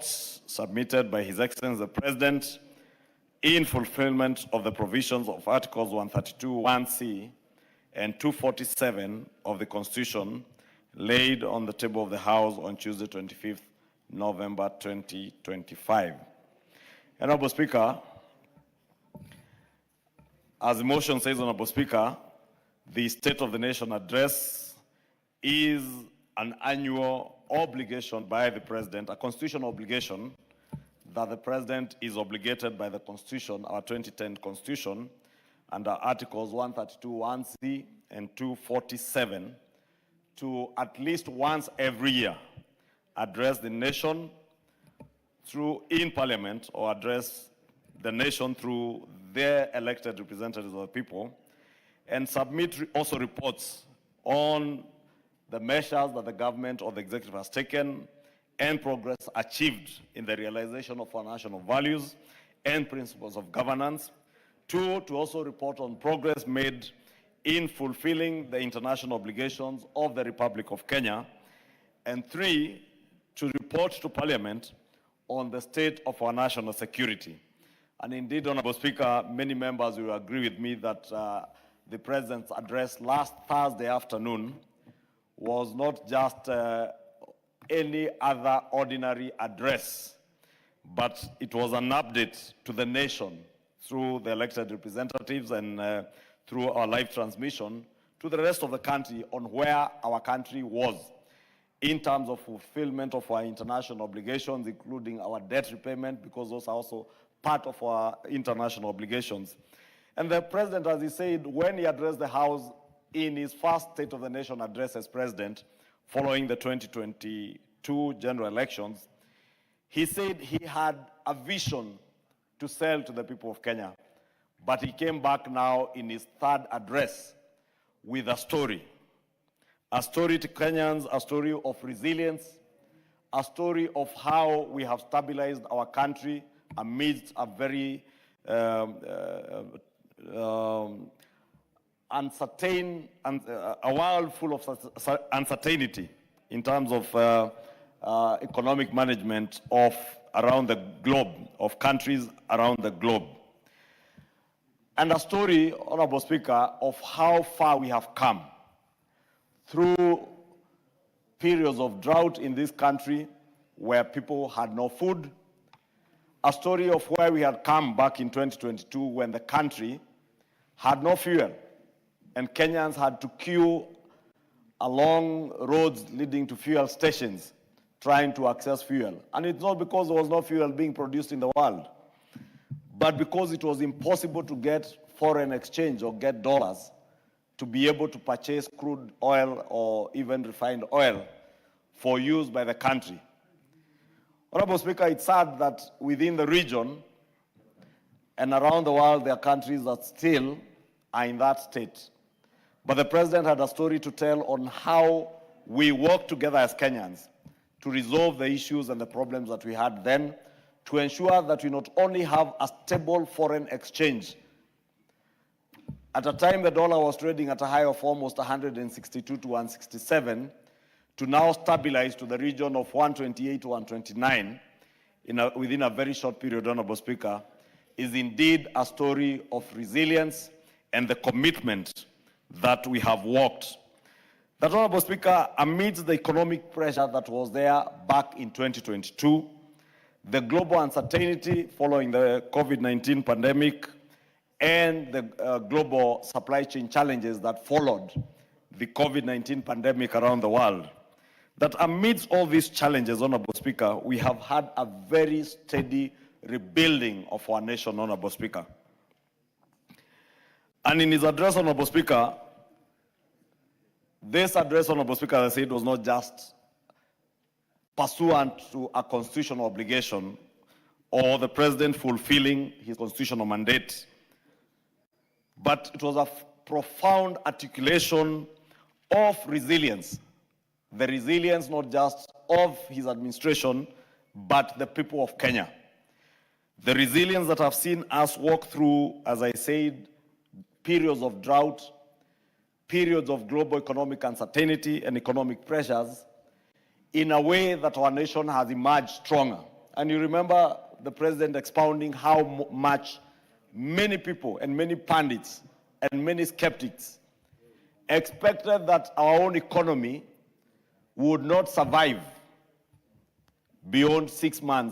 reports submitted by His Excellency the President in fulfillment of the provisions of Articles 132(1)(c) and 247 of the Constitution laid on the table of the House on Tuesday, 25th November 2025. Honorable Speaker, as the motion says, Honorable Speaker, the State of the Nation address is an annual obligation by the President, a constitutional obligation that the President is obligated by the Constitution, our 2010 Constitution, under Articles 132(1)(c) and 247, to at least once every year address the nation through in Parliament, or address the nation through their elected representatives of the people, and submit also reports on the measures that the government or the executive has taken and progress achieved in the realization of our national values and principles of governance. 2, to also report on progress made in fulfilling the international obligations of the Republic of Kenya. And 3, to report to Parliament on the state of our national security. And indeed, Honorable Speaker, many members will agree with me that the President's address last Thursday afternoon was not just any other ordinary address, but it was an update to the nation through the elected representatives and through our live transmission to the rest of the country on where our country was in terms of fulfillment of our international obligations, including our debt repayment, because those are also part of our international obligations. And the President, as he said, when he addressed the House in his first State of the Nation address as President, following the 2022 general elections, he said he had a vision to sell to the people of Kenya. But he came back now in his third address with a story to Kenyans, a story of resilience, a story of how we have stabilized our country amidst a very uncertain, and a world full of uncertainty in terms of economic management of around the globe, of countries around the globe. And a story, Honorable Speaker, of how far we have come through periods of drought in this country where people had no food, a story of where we had come back in 2022 when the country had no fuel and Kenyans had to queue along roads leading to fuel stations trying to access fuel. And it's not because there was no fuel being produced in the world, but because it was impossible to get foreign exchange or get dollars to be able to purchase crude oil or even refined oil for use by the country. Honorable Speaker, it's sad that within the region and around the world, there are countries that still are in that state. But the President had a story to tell on how we work together as Kenyans to resolve the issues and the problems that we had then, to ensure that we not only have a stable foreign exchange. At a time, the dollar was trading at a high of almost 162 to 167, to now stabilize to the region of 128 to 129 within a very short period, Honorable Speaker, is indeed a story of resilience and the commitment that we have walked. That, Honorable Speaker, amidst the economic pressure that was there back in 2022, the global uncertainty following the COVID-19 pandemic, and the global supply chain challenges that followed the COVID-19 pandemic around the world, that amidst all these challenges, Honorable Speaker, we have had a very steady rebuilding of our nation, Honorable Speaker. And in his address, Honorable Speaker, this address, Honorable Speaker, as I said, was not just pursuant to a constitutional obligation or the President fulfilling his constitutional mandate, but it was a profound articulation of resilience. The resilience not just of his administration, but the people of Kenya. The resilience that have seen us walk through, as I said, periods of drought, periods of global economic uncertainty and economic pressures, in a way that our nation has emerged stronger And you remember the president expounding how much many people and many pundits and many skeptics expected that our own economy would not survive beyond 6 months